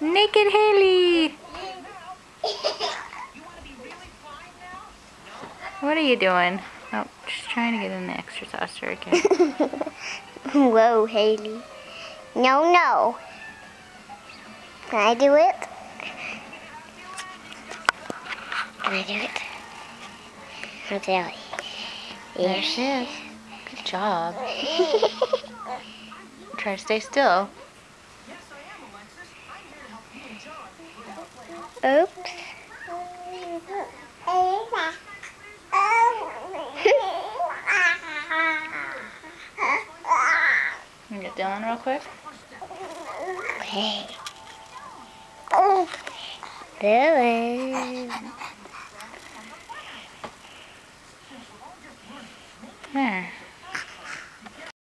Naked Haley! What are you doing? Oh, just trying to get in the extra saucer again. Whoa, Haley. No, no. Can I do it? Can I do it? I'll tell you. There she is. Good job. Try to stay still. Oops. Can you get Dylan real quick? Okay. Dylan. There.